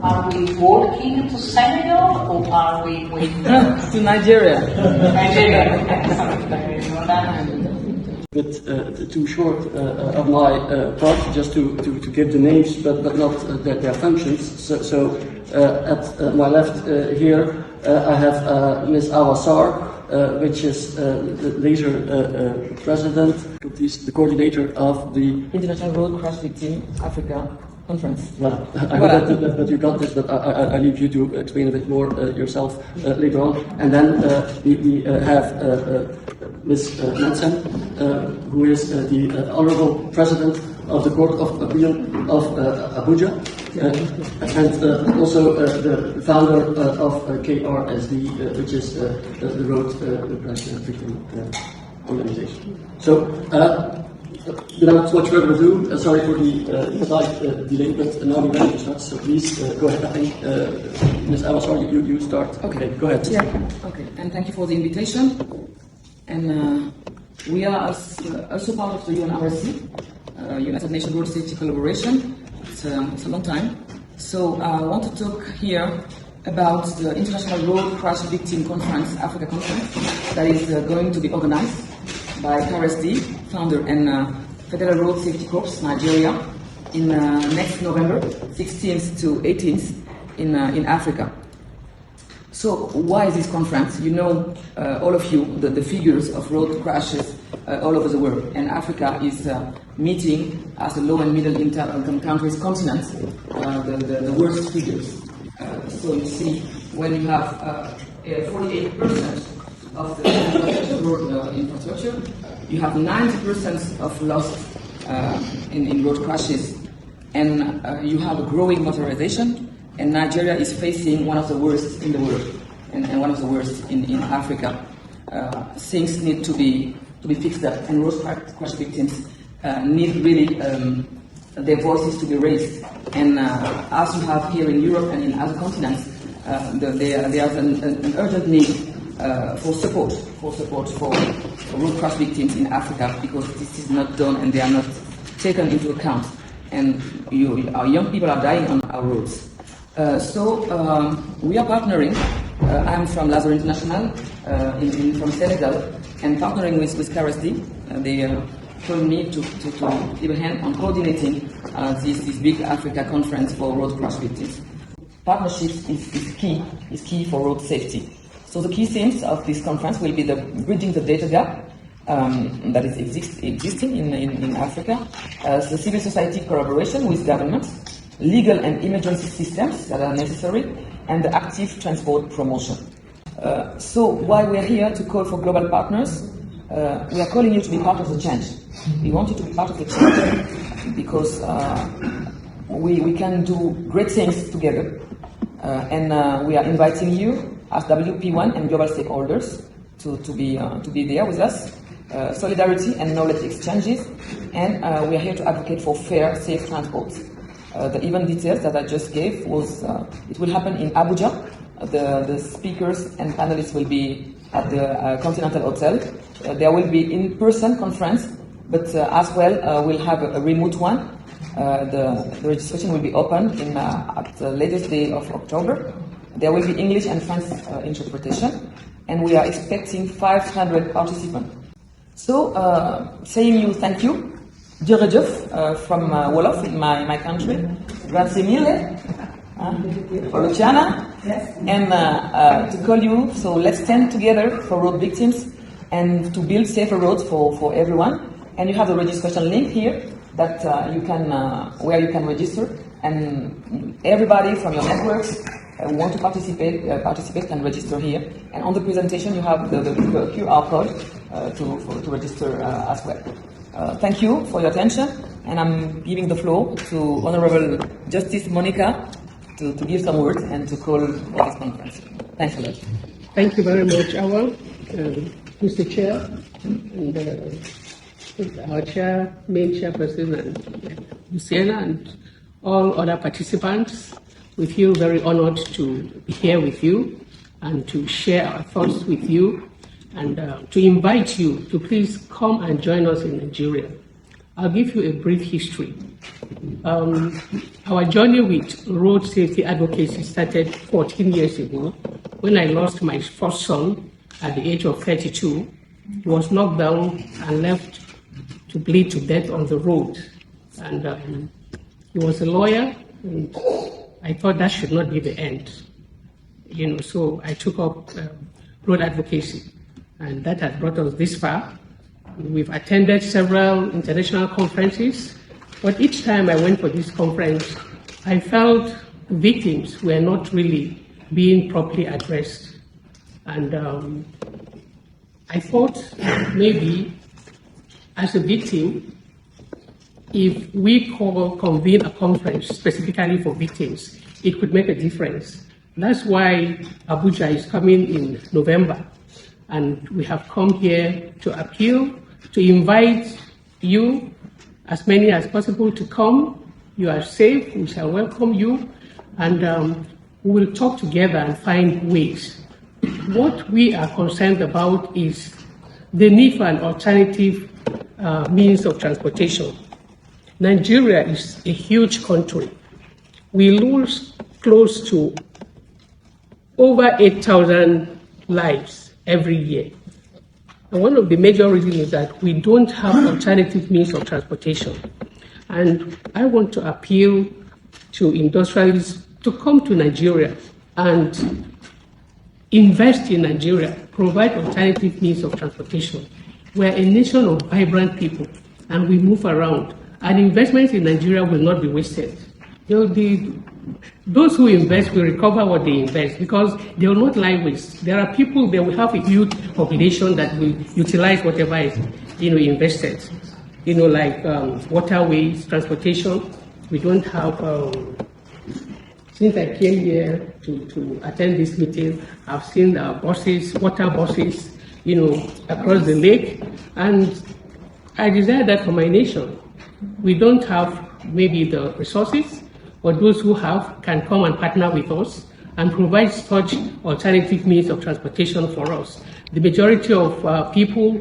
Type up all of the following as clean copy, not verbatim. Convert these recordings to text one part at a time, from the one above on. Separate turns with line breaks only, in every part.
Are we walking to Senegal or are we waiting?
To Nigeria.
Nigeria.
Bit too short of my part, just to give the names, but not their functions. So at my left here, I have Ms. Awasar, which is the laser president, the coordinator of the
International Road Crash Victim Africa Conference.
Well, I hope that you got this, but I leave you to explain a bit more yourself later on. And then we have Ms. Mensem, who is the Honorable President of the Court of Appeal of Abuja, and also the founder of KRSD, which is the Road Crash Victim Organization. So, without much further ado, sorry for the slight delay, but now we're ready to start, so please go ahead. I think, Ms. Awasar, you start.
Okay,
go ahead.
Yeah. Okay, and thank you for the invitation. And we are also part of the UNRC, United Nations Road Safety Collaboration. It's a long time. So I want to talk here about the International Road Crash Victim Conference, Africa Conference, that is going to be organized by KRSD, founder and Federal Road Safety Corps, Nigeria, in next November, 16th to 18th in Africa. So why is this conference? You know, all of you, the figures of road crashes all over the world, and Africa is meeting as a low and middle income countries continent the worst figures. So you see, when you have 48% of the road infrastructure, you have 90% of loss in road crashes, and you have a growing motorization, and Nigeria is facing one of the worst in the world, and one of the worst in Africa. Things need to be fixed up, and road crash victims need really their voices to be raised. And as you have here in Europe and in other continents, there's an urgent need for support for road crash victims in Africa, because this is not done and they are not taken into account, and our young people are dying on our roads. So we are partnering. I'm from Lazare International from Senegal, and partnering with KRSD. They told me to give a hand on coordinating this big Africa conference for road crash victims. Partnerships is key for road safety. So the key themes of this conference will be the bridging the data gap that is existing in Africa, the civil society collaboration with governments, legal and emergency systems that are necessary, and the active transport promotion. So why we're here to call for global partners, we are calling you to be part of the change. We want you to be part of the change because we can do great things together, and we are inviting you as WP1 and global stakeholders to be there with us. Solidarity and knowledge exchanges, and we are here to advocate for fair, safe transport. The event details that I just gave was, it will happen in Abuja. The speakers and panelists will be at the Continental Hotel. There will be in-person conference, but as well we'll have a remote one. The registration will be open at the latest day of October. There will be English and French interpretation, and we are expecting 500 participants. So, saying you thank you, jërëjëf from Wolof in my country, grazie mille, for Luciana, and to call you, so let's stand together for road victims and to build safer roads for everyone. And you have the registration link here that where you can register, and everybody from your networks who want to participate can register here. And on the presentation you have the QR code to register as well. Thank you for your attention, and I'm giving the floor to Honorable Justice Monica to give some words and to call for this conference. Thanks a lot.
Thank you very much, Awa, Mr. Chair, and our main chairperson, and Luciana, and all other participants. We feel very honored to be here with you and to share our thoughts with you, and to invite you to please come and join us in Nigeria. I'll give you a brief history. Our journey with road safety advocacy started 14 years ago when I lost my first son at the age of 32. He was knocked down and left to bleed to death on the road. And he was a lawyer, and I thought that should not be the end. So I took up road advocacy, and that has brought us this far. We've attended several international conferences, but each time I went for this conference, I felt victims were not really being properly addressed. And I thought maybe as a victim, if we convene a conference specifically for victims, it could make a difference. That's why Abuja is coming in November, and we have come here to appeal, to invite you, as many as possible, to come. You are safe, we shall welcome you, and we will talk together and find ways. What we are concerned about is the need for an alternative means of transportation. Nigeria is a huge country. We lose close to over 8,000 lives every year. And one of the major reasons is that we don't have alternative means of transportation. And I want to appeal to industrialists to come to Nigeria and invest in Nigeria, provide alternative means of transportation. We're a nation of vibrant people, and we move around. And investments in Nigeria will not be wasted. Those who invest will recover what they invest because they will not lie waste. There are people, they will have a huge population that will utilize whatever is invested. Like waterways, transportation. We don't have, since I came here to attend this meeting, I've seen buses, water buses, across the lake. And I desire that for my nation. We don't have maybe the resources, but those who have can come and partner with us and provide such alternative means of transportation for us. The majority of people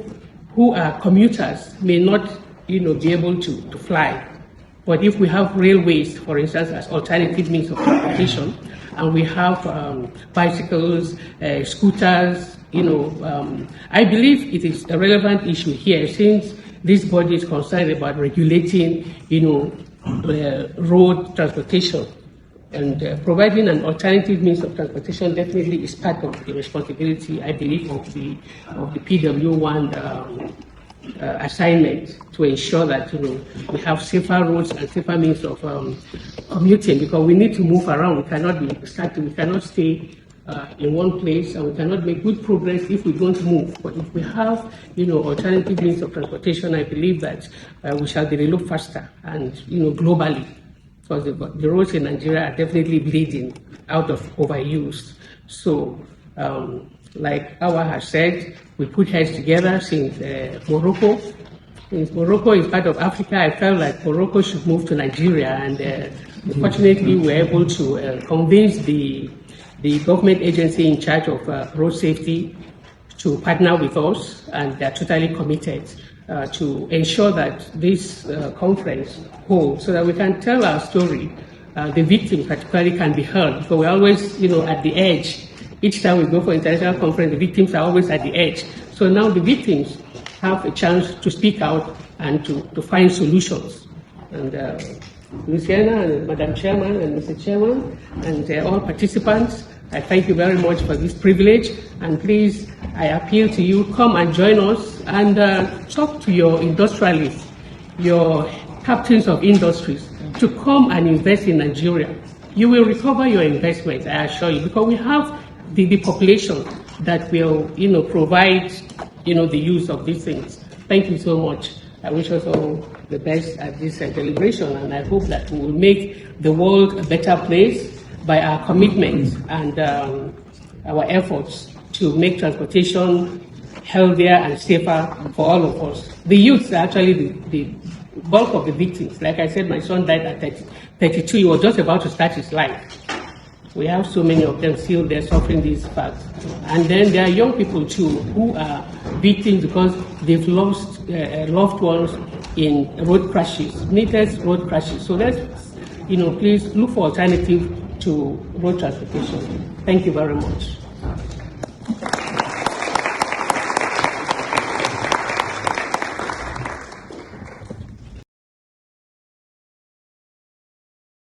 who are commuters may not, be able to fly. But if we have railways, for instance, as alternative means of transportation, and we have bicycles, scooters, I believe it is a relevant issue here since this body is concerned about regulating, road transportation, and providing an alternative means of transportation definitely is part of the responsibility, I believe, of the PW1 assignment to ensure that we have safer roads and safer means of commuting, because we need to move around. We cannot be static. We cannot stay in one place, and we cannot make good progress if we don't move. But if we have, alternative means of transportation, I believe that we shall develop faster and, globally, because the roads in Nigeria are definitely bleeding out of overuse. So, like Awa has said, we put heads together since Morocco. Since Morocco is part of Africa, I felt like Morocco should move to Nigeria, and fortunately, we were able to convince the government agency in charge of road safety to partner with us, and they're totally committed to ensure that this conference holds so that we can tell our story. The victims particularly can be heard, because we're always, at the edge. Each time we go for international conference, the victims are always at the edge. So now the victims have a chance to speak out and to find solutions. And Luciana and Madam Chairman and Mr. Chairman and all participants, I thank you very much for this privilege, and please, I appeal to you, come and join us and talk to your industrialists, your captains of industries, to come and invest in Nigeria. You will recover your investment, I assure you, because we have the population that will, provide, the use of these things. Thank you so much. I wish us all the best at this celebration, and I hope that we will make the world a better place by our commitment and our efforts to make transportation healthier and safer for all of us. The youth are actually the bulk of the victims. Like I said, my son died at 32. He was just about to start his life. We have so many of them still there suffering these facts. And then there are young people too who are victims because they've lost loved ones in road crashes, needless road crashes. So let's, please look for alternative to road transportation. Thank you very much.